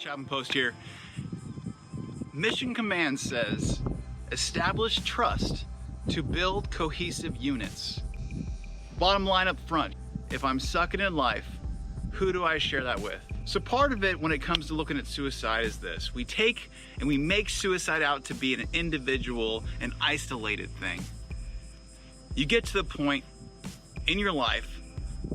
Chapman Post here. Mission Command says, establish trust to build cohesive units. Bottom line up front, if I'm sucking in life, who do I share that with? So part of it when it comes to looking at suicide is this. We take and we make suicide out to be an individual and isolated thing. You get to the point in your life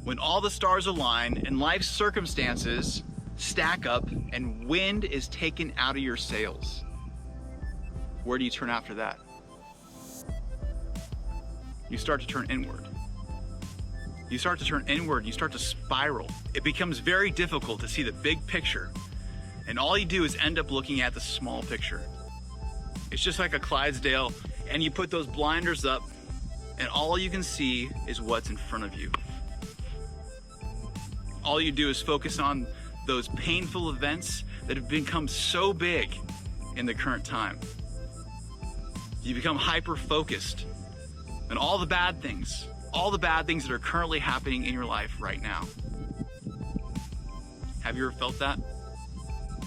when all the stars align and life's circumstances stack up and wind is taken out of your sails. Where do you turn after that? You start to turn inward. You start to turn inward, you start to spiral. It becomes very difficult to see the big picture, and all you do is end up looking at the small picture. It's just like a Clydesdale, and you put those blinders up, and all you can see is what's in front of you. All you do is focus on those painful events that have become so big in the current time. You become hyper-focused on all the bad things that are currently happening in your life right now. Have you ever felt that?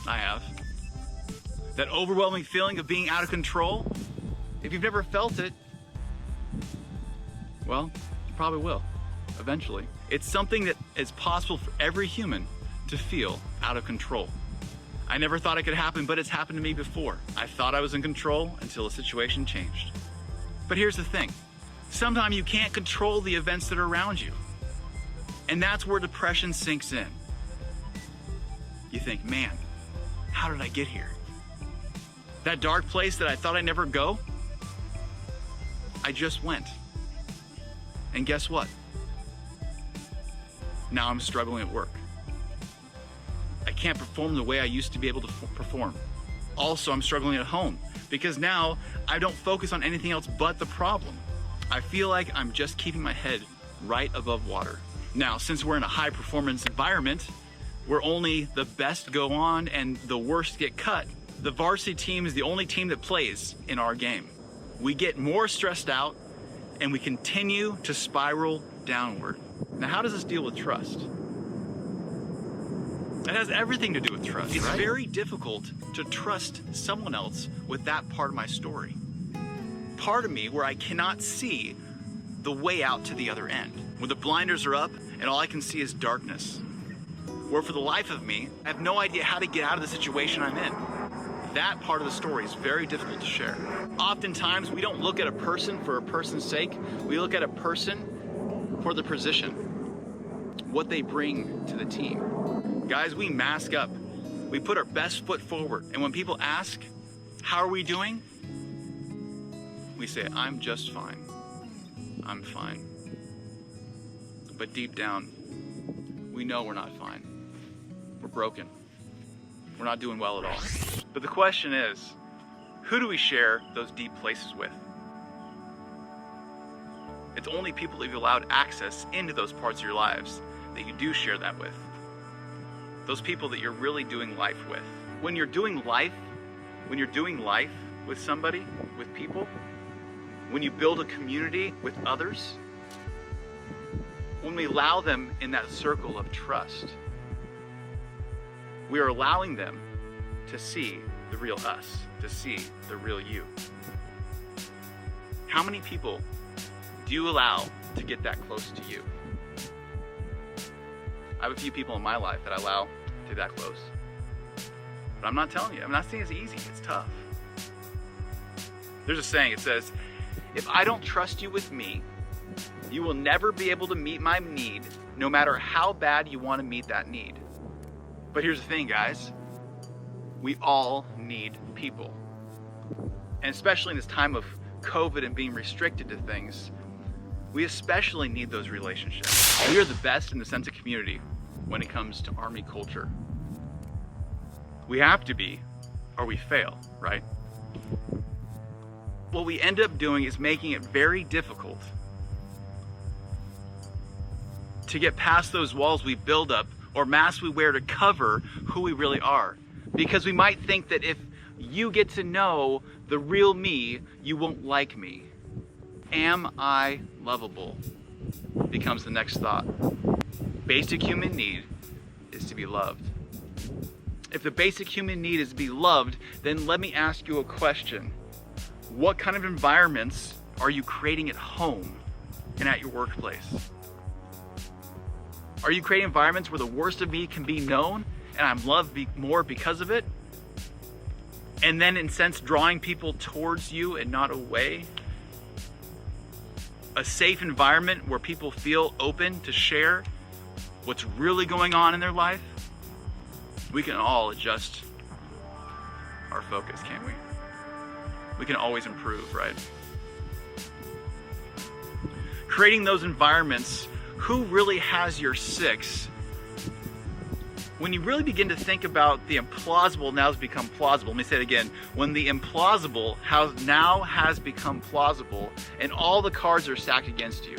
I have. That overwhelming feeling of being out of control? If you've never felt it, well, you probably will, eventually. It's something that is possible for every human to feel out of control. I never thought it could happen, but it's happened to me before. I thought I was in control until the situation changed. But here's the thing. Sometimes you can't control the events that are around you. And that's where depression sinks in. You think, man, how did I get here? That dark place that I thought I'd never go, I just went. And guess what? Now I'm struggling at work. I can't perform the way I used to be able to perform. Also, I'm struggling at home because now I don't focus on anything else but the problem. I feel like I'm just keeping my head right above water. Now, since we're in a high performance environment, where only the best go on and the worst get cut, the varsity team is the only team that plays in our game. We get more stressed out and we continue to spiral downward. Now, how does this deal with trust? It has everything to do with trust. It's very difficult to trust someone else with that part of my story. Part of me where I cannot see the way out to the other end. When the blinders are up and all I can see is darkness. Where for the life of me, I have no idea how to get out of the situation I'm in. That part of the story is very difficult to share. Oftentimes, we don't look at a person for a person's sake. We look at a person for the position, what they bring to the team. Guys, we mask up. We put our best foot forward. And when people ask, how are we doing? We say, I'm just fine. I'm fine. But deep down, we know we're not fine. We're broken. We're not doing well at all. But the question is, who do we share those deep places with? It's only people that you've allowed access into those parts of your lives that you do share that with. Those people that you're really doing life with. When you're doing life with somebody, with people, when you build a community with others, when we allow them in that circle of trust, we are allowing them to see the real us, to see the real you. How many people do you allow to get that close to you? I have a few people in my life that I allow to get that close. But I'm not telling you, I'm not saying it's easy, it's tough. There's a saying, it says, if I don't trust you with me, you will never be able to meet my need, no matter how bad you want to meet that need. But here's the thing, guys. We all need people. And especially in this time of COVID and being restricted to things, we especially need those relationships. We are the best in the sense of community when it comes to Army culture. We have to be, or we fail, right? What we end up doing is making it very difficult to get past those walls we build up or masks we wear to cover who we really are. Because we might think that if you get to know the real me, you won't like me. Am I lovable? Becomes the next thought. Basic human need is to be loved. If the basic human need is to be loved, then let me ask you a question. What kind of environments are you creating at home and at your workplace? Are you creating environments where the worst of me can be known and I'm loved more because of it? And then in a sense drawing people towards you and not away? A safe environment where people feel open to share what's really going on in their life? We can all adjust our focus, can't we? We can always improve, right? Creating those environments, who really has your six? When you really begin to think about the implausible now has become plausible. Let me say it again. When the implausible now has become plausible and all the cards are stacked against you.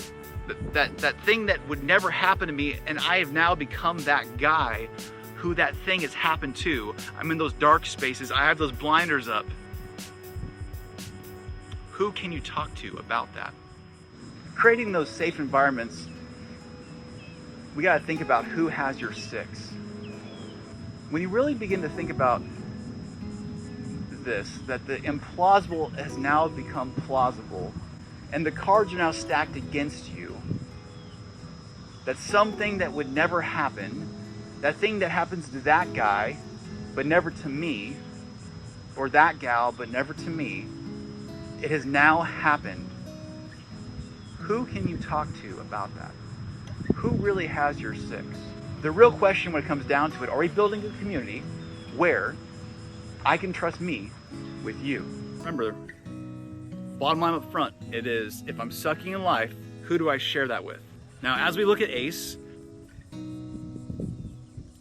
That thing that would never happen to me, and I have now become that guy who that thing has happened to. I'm in those dark spaces. I have those blinders up. Who can you talk to about that? Creating those safe environments, we got to think about who has your six. When you really begin to think about this, that the implausible has now become plausible, and the cards are now stacked against you, that something that would never happen, that thing that happens to that guy, but never to me, or that gal, but never to me, it has now happened. Who can you talk to about that? Who really has your six? The real question when it comes down to it, are we building a community where I can trust me with you? Remember, bottom line up front, it is, if I'm sucking in life, who do I share that with? Now, as we look at ACE,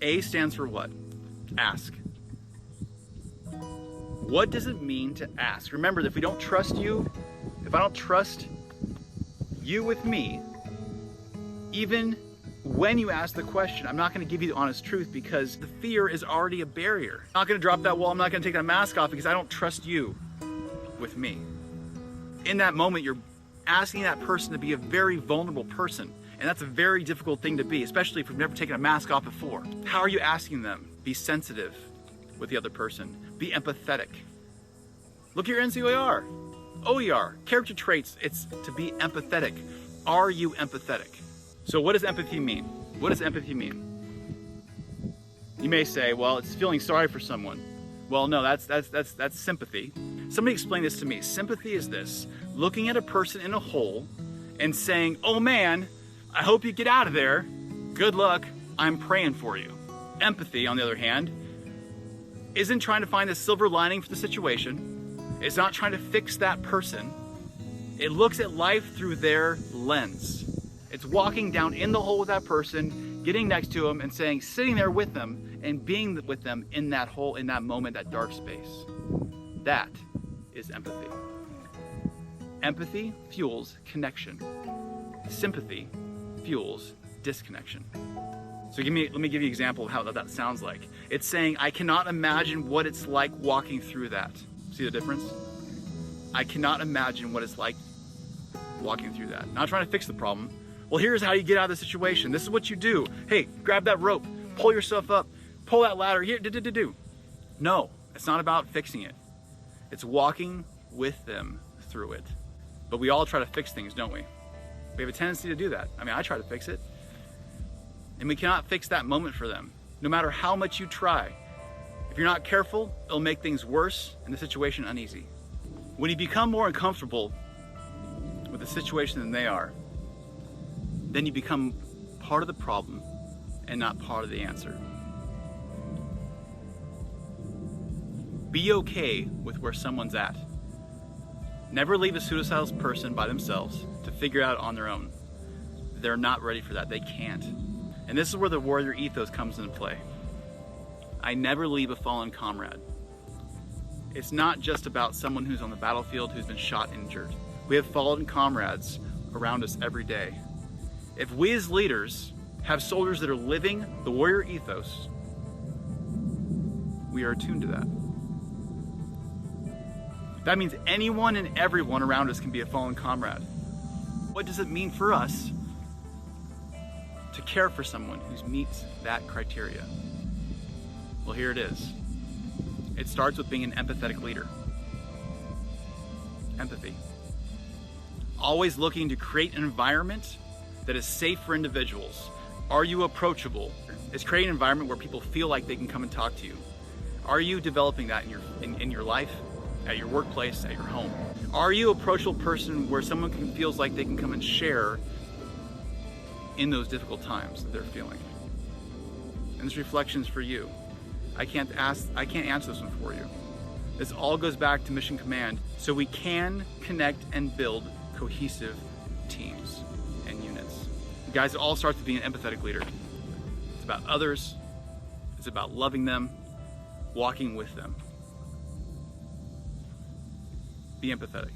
A stands for what? Ask. What does it mean to ask? Remember, if we don't trust you, if I don't trust you with me, even when you ask the question, I'm not going to give you the honest truth because the fear is already a barrier. I'm not going to drop that wall. I'm not going to take that mask off because I don't trust you with me. In that moment, you're asking that person to be a very vulnerable person. And that's a very difficult thing to be, especially if we've never taken a mask off before. How are you asking them? Be sensitive with the other person. Be empathetic. Look at your NCOER, OER, character traits. It's to be empathetic. Are you empathetic? So what does empathy mean? What does empathy mean? You may say, well, it's feeling sorry for someone. Well, no, that's sympathy. Somebody explain this to me. Sympathy is this: looking at a person in a hole and saying, oh man, I hope you get out of there. Good luck. I'm praying for you. Empathy, on the other hand, isn't trying to find a silver lining for the situation. It's not trying to fix that person. It looks at life through their lens. It's walking down in the hole with that person, getting next to them and saying, sitting there with them and being with them in that hole, in that moment, that dark space. That is empathy. Empathy fuels connection. Sympathy fuels disconnection. So let me give you an example of how that sounds like. It's saying, I cannot imagine what it's like walking through that. See the difference? I cannot imagine what it's like walking through that. Not trying to fix the problem. Well, here's how you get out of the situation. This is what you do. Hey, grab that rope, pull yourself up, pull that ladder, here, do. No, it's not about fixing it. It's walking with them through it. But we all try to fix things, don't we? We have a tendency to do that. I mean, I try to fix it. And we cannot fix that moment for them, no matter how much you try. If you're not careful, it'll make things worse and the situation uneasy. When you become more uncomfortable with the situation than they are, then you become part of the problem and not part of the answer. Be okay with where someone's at. Never leave a suicidal person by themselves to figure out on their own. They're not ready for that. They can't. And this is where the warrior ethos comes into play. I never leave a fallen comrade. It's not just about someone who's on the battlefield who's been shot and injured. We have fallen comrades around us every day. If we as leaders have soldiers that are living the warrior ethos, we are attuned to that. That means anyone and everyone around us can be a fallen comrade. What does it mean for us to care for someone who meets that criteria? Well, Well, here it is. It starts with being an empathetic leader. Empathy. Always looking to create an environment that is safe for individuals. Are you approachable? It's creating an environment where people feel like they can come and talk to you. Are you developing that in your life, at your workplace, at your home? Are you an approachable person where someone feels like they can come and share in those difficult times that they're feeling? And this reflection is for you. I can't answer this one for you. This all goes back to Mission Command, so we can connect and build cohesive teams and units. Guys, it all starts with being an empathetic leader. It's about others. It's about loving them, walking with them. Be empathetic.